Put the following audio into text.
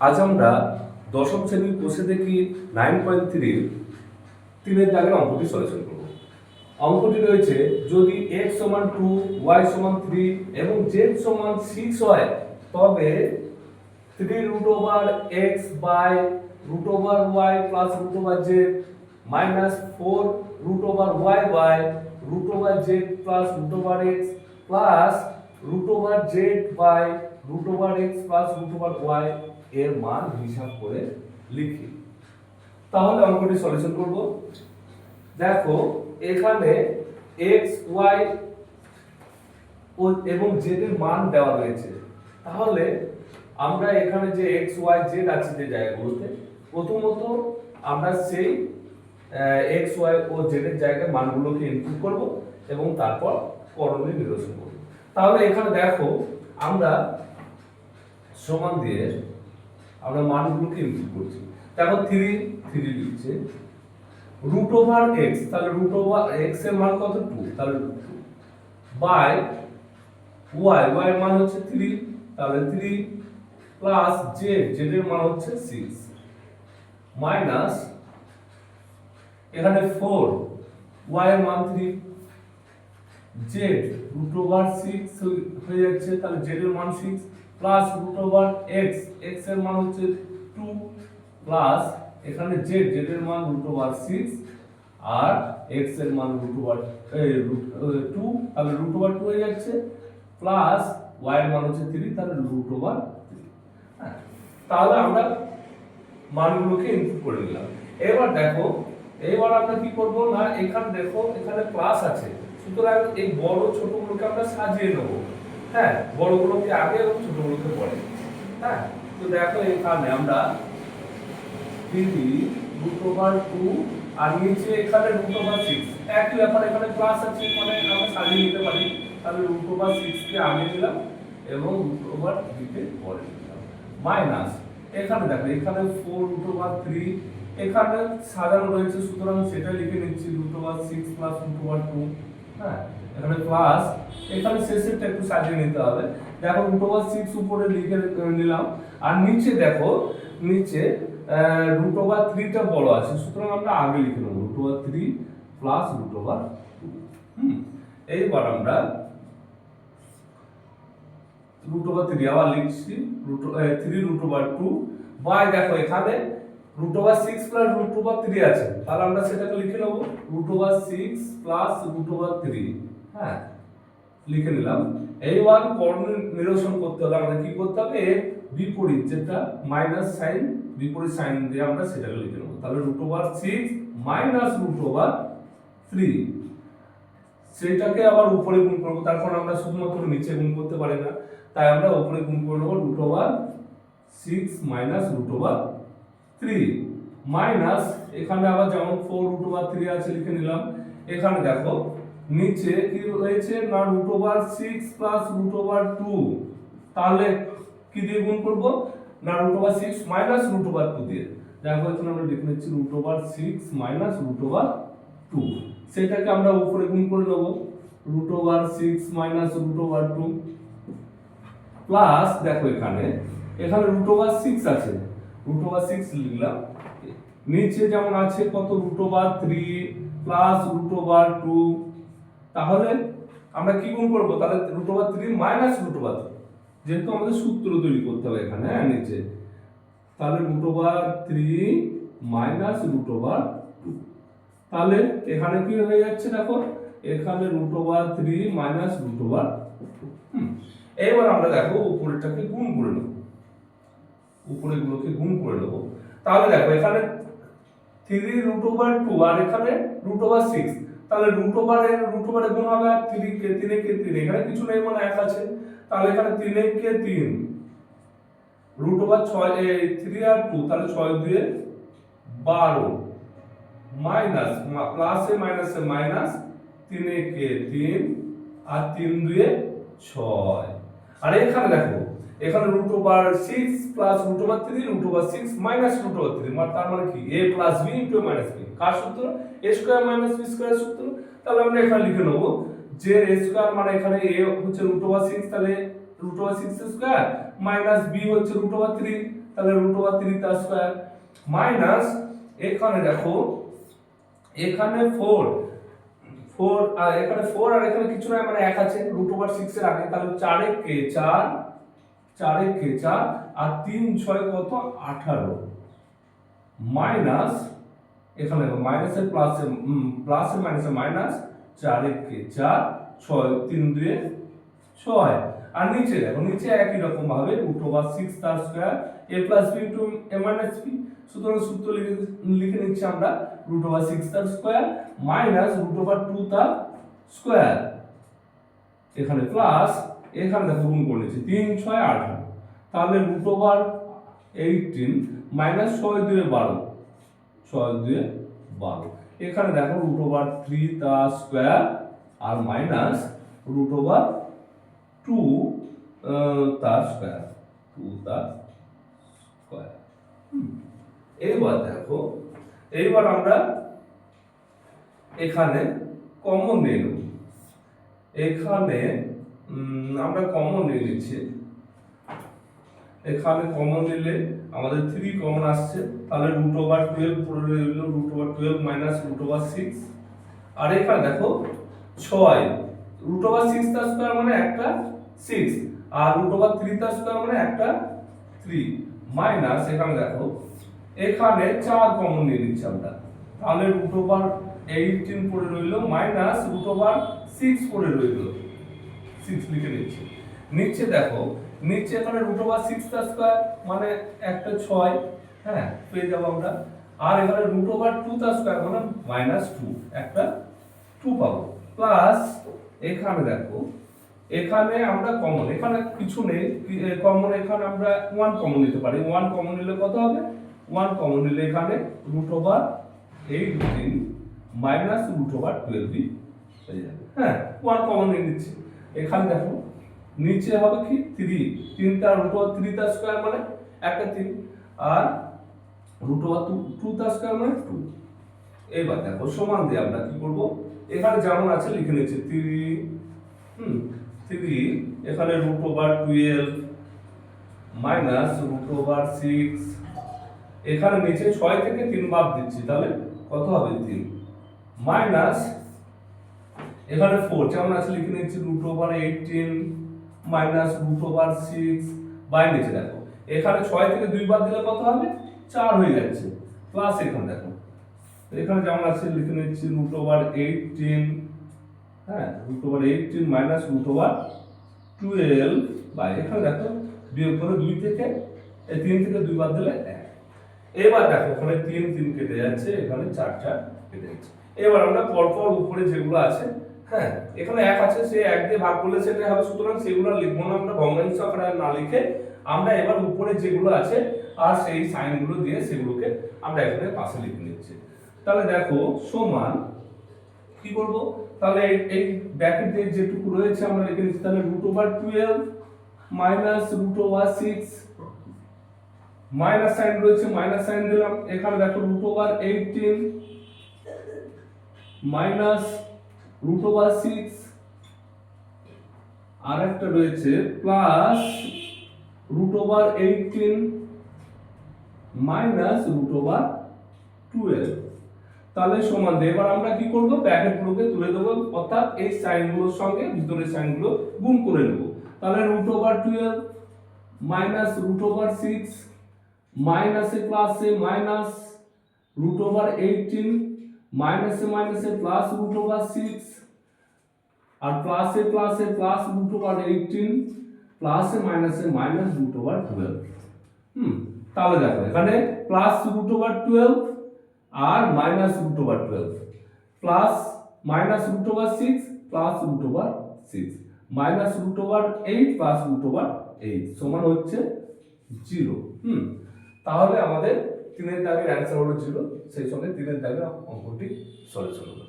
আজ আমরা দশম শ্রেণীর কোষে দেখি 9.3 তিনের দাগের অঙ্কটি সলিউশন করব। অঙ্কটি রয়েছে যদি x সমান 2, y সমান 3 এবং z সমান 6 হয় তবে 3 root over x by root over y plus root over z minus 4 root over y by root over z plus root over x plus root over z by root over x plus root over y এর মান হিসাব করে লিখি। তাহলে অঙ্কটি solution করব। দেখো এখানে x y এবং z এর মান দেওয়া রয়েছে। তাহলে আমরা এখানে যে x y z আছে যে জায়গাগুলোতে প্রথমত আমরা সেই x y ও z এর জায়গায় মানগুলোকে ইনপুট করব এবং তারপর করণীয় নির্দেশন করব। তাহলে এখানে দেখো আমরা সমান দিয়ে আমরা মানগুলোকে ইনপুট করছি। দেখো 3 লিখছে রুট ওভার x, তাহলে রুট ওভার x এর মান কত 2, তাহলে 2 বাই y এর মান হচ্ছে 3, তাহলে 3 প্লাস z এর মান হচ্ছে 6 মাইনাস এখানে 4 y এর মান 3 z রুট ওভার 6 হয়ে যাচ্ছে, তাহলে z এর মান 6 প্লাস রুট ওভার x এর মান হচ্ছে 2 প্লাস এখানে z এর মান রুট ওভার 6 আর x এর মান রুট ওভার 2, তাহলে রুট ওভার 2 হয়ে যাচ্ছে প্লাস y এর মান হচ্ছে 3, তাহলে রুট ওভার 3। তাহলে আমরা মানগুলোকে ইনপুট করে নিলাম। এবার দেখো এবার আমরা কি করব না এখানে দেখো এখানে প্লাস আছে, সুতরাং এই বড় ছোটগুলোকে আমরা সাজিয়ে নেব। হ্যাঁ, বড়গুলোকে আগে এবং ছোটগুলোকে পরে। হ্যাঁ, তো দেখো এখানে আমরা 3 রুট ওভার 2 আর নিচে এখানে রুট ওভার 6 একই ব্যাপার, এখানে প্লাস আছে মানে আমরা সাজিয়ে নিতে পারি। তাহলে রুট ওভার 6 কে আগে দিলাম এবং রুট ওভার 3 কে পরে দিলাম মাইনাস এখানে দেখো এখানে 4 রুট ওভার 3 এখানে সাজানো রয়েছে, সুতরাং সেটা লিখে নিচ্ছি root over 6 plus root over 2। হ্যাঁ, এখানে প্লাস এখানে শেষেরটা একটু সাজিয়ে নিতে হবে। দেখো রুট ওভার 6 উপরে লিখে নিলাম আর নিচে দেখো নিচে রুট ওভার 3 টা বড় আছে, সুতরাং আমরা আগে লিখে নেব root over 3 plus root over 2। এইবার আমরা রুট ওভার 3 আবার লিখছি 3 রুট ওভার 2 বাই দেখো এখানে root over 6 plus root over 3 আছে, তাহলে আমরা সেটাকে লিখে নেব root over 6 plus root over 3। হ্যাঁ, লিখে নিলাম। এইবার করণীয় নিরসন করতে হলে আমাদের কি করতে হবে, বিপরীত যেটা মাইনাস সাইন বিপরীত সাইন দিয়ে আমরা সেটাকে লিখে নেব। তাহলে root over 6 minus root over 3 সেটাকে আবার উপরে গুণ করব, তারপর আমরা শুধুমাত্র নিচে গুণ করতে পারি না, তাই আমরা উপরে গুণ করে নেব root over 6 minus root over 3 minus এখানে আবার যেমন 4 রুট ওভার 3 আছে লিখে নিলাম। এখানে দেখো নিচে কি রয়েছে না root over 6 plus root over 2, তাহলে কি দিয়ে গুণ করব না root over 6 minus root over 2 দিয়ে। দেখো এখানে আমরা লিখে নিচ্ছি root over 6 minus root over 2, সেটাকে আমরা উপরে গুণ করে নেব root over 6 minus root over 2 plus দেখো এখানে রুট ওভার 6 আছে, রুট ওভার 6 লিখলাম। নিচে যেমন আছে কত root over 3 plus root over 2, তাহলে আমরা কি গুণ করব তাহলে root over 3 minus root over 2, যেহেতু আমাদের সূত্র তৈরি করতে হবে এখানে। হ্যাঁ, নিচে তাহলে root over 3 minus root over 2, তাহলে এখানে কি হয়ে যাচ্ছে দেখো এখানে root over 3 minus root over 2। এবার আমরা দেখো উপরেরটাকে গুণ করে নেব, উপরেগুলোকে গুণ করে নেব। তাহলে দেখো এখানে 3 রুট ওভার 2 আর এখানে রুট ওভার 6, তাহলে রুট ওভারে গুণ হবে আর 3 কে 3 এখানে কিছু নেই মানে 1 আছে, তাহলে এখানে 3 কে 3 রুট ওভার 6 3 আর 2, তাহলে 6 2 12 মাইনাস প্লাসে মাইনাসে মাইনাস 3 কে 3 আর 3 2 6। আর এখানে দেখো এখানে root over 6 plus root over 3 root over 6 minus root over 3, মানে তার মানে কি a plus b into minus b, কার সূত্র a square minus b square সূত্র। তাহলে আমরা এখানে লিখে নেব যে a স্কয়ার মানে এখানে a হচ্ছে রুট ওভার 6, তাহলে root over 6 square minus b হচ্ছে রুট ওভার 3, তাহলে রুট ওভার 3 তার স্কয়ার মাইনাস এখানে দেখো এখানে 4 আর এখানে 4 আর এখানে কিছু নাই মানে 1 আছে রুট ওভার 6 এর আগে, তাহলে 4 এ কে 4 4 এ কে 4 আর 3 6 কত 18 মাইনাস এখানে মাইনাসের প্লাসে প্লাসে মাইনাসে মাইনাস 4 এ কে 4 6 3 2 6 আর নিচে দেখো নিচে একই রকম ভাবে রুট ওভার 6 তার square a plus b into a minus b, সুতরাং সূত্র লিখে নিচ্ছি আমরা রুট ওভার 6 তার স্কয়ার মাইনাস রুট ওভার 2 তার স্কয়ার এখানে প্লাস এখানে দেখো গুণ করে নিচ্ছি 3 6 18 তাহলে রুট ওভার 18 মাইনাস 6 2 12 6 2 12 এখানে দেখো রুট ওভার 3 তার স্কয়ার আর মাইনাস রুট ওভার 2 তার স্কয়ার 2 তার স্কয়ার। এইবার দেখো এইবার আমরা এখানে কমন নিয়ে নেব, এখানে আমরা কমন নিয়ে নিচ্ছি, এখানে কমন নিলে আমাদের 3 কমন আসছে, তাহলে রুট ওভার 12 পড়ে রইল root over 12 minus root over 6 আর এখানে দেখো 6 রুট ওভার 6 তার স্কয়ার মানে একটা 6 আর রুট ওভার 3 তার স্কয়ার মানে একটা 3 মাইনাস এখানে দেখো এখানে 4 কমন নিয়ে নিচ্ছি আমরা, তাহলে রুট ওভার 18 পড়ে রইল মাইনাস রুট ওভার 6 পড়ে রইল 6 লিখে নিচ্ছি। নিচে দেখো নিচে এখানে রুট ওভার 6 তার স্কয়ার মানে একটা 6 হ্যাঁ পেয়ে যাব আমরা, আর এখানে রুট ওভার 2 তার স্কয়ার মানে মাইনাস 2 একটা 2 পাবো প্লাস এখানে দেখো এখানে আমরা কমন এখানে কিছু নেই কমন এখানে আমরা 1 কমন নিতে পারি, 1 কমন নিলে কত হবে 1 কমন নিলে এখানে root over 18 minus root over 12 হয়ে যাবে হ্যাঁ 1 কমন নিয়ে নিচ্ছি। এখানে দেখো নিচে হবে কি 3 তার রুট ওভার 3 তার স্কয়ার মানে একটা 3 আর রুট ওভার 2 তার স্কয়ার মানে 2। এবার দেখো সমান দিয়ে আমরা কি করব এখানে যেমন আছে লিখে নিচ্ছি 3 এখানে root over 12 minus root over 6 এখানে নিচে 6 থেকে 3 বাদ দিচ্ছি তাহলে কত হবে 3 মাইনাস এখানে 4 যেমন আছে লিখে নিচ্ছি root over 18 minus root over 6 by নিচে দেখো এখানে 6 থেকে 2 বাদ দিলে কত হবে 4 হয়ে যাচ্ছে প্লাস এখানে দেখো এখানে যেমন আছে লিখে নিচ্ছি রুট ওভার 18 হ্যাঁ root over 18 minus root over 12 by এখানে দেখো বিয়োগ করে 2 থেকে 3 থেকে 2 বাদ দিলে 1। এবার দেখো ওখানে 3 কেটে যাচ্ছে এখানে 4 কেটে যাচ্ছে। এবার আমরা পরপর উপরে যেগুলো আছে হ্যাঁ এখানে 1 আছে সে 1 দিয়ে ভাগ করলে সেটা হবে, সুতরাং সেগুলো লিখবো না আমরা ভগ্নাংশ আকারে না লিখে আমরা এবার উপরে যেগুলো আছে আর সেই সাইনগুলো দিয়ে সেগুলোকে আমরা এখানে পাশে লিখে নিচ্ছি। তাহলে দেখো সমান কি করব তাহলে এই ব্র্যাকেট দিয়ে যেটুকু রয়েছে আমরা লিখে নিচ্ছি, তাহলে root over 12 minus root over 6 minus sign রয়েছে মাইনাস সাইন দিলাম, এখানে দেখো root over 18 minus root over 6 আর একটা রয়েছে plus root over 18 minus root over 12। তাহলে সমান দিয়ে এবার আমরা কি করব ব্র্যাকেটগুলোকে তুলে দেব অর্থাৎ এই সাইনগুলোর সঙ্গে ভিতরের সাইনগুলো গুণ করে নেব। তাহলে root over 12 minus root over 6 মাইনাসে প্লাসে মাইনাস রুট ওভার 18 মাইনাসে মাইনাসে প্লাস রুট ওভার 6 আর প্লাসে প্লাসে প্লাস রুট ওভার 18 প্লাসে মাইনাসে মাইনাস রুট ওভার 12। তাহলে দেখো এখানে প্লাস রুট ওভার 12 আর minus root over 12 plus minus root over 6 plus root over 6 minus root over 8 plus root over 8 সমান হচ্ছে 0। তাহলে আমাদের 3 এর দাগের অ্যান্সার হলো 0, সেই সঙ্গে 3 এর দাগের অঙ্কটি সলিউশন হলো।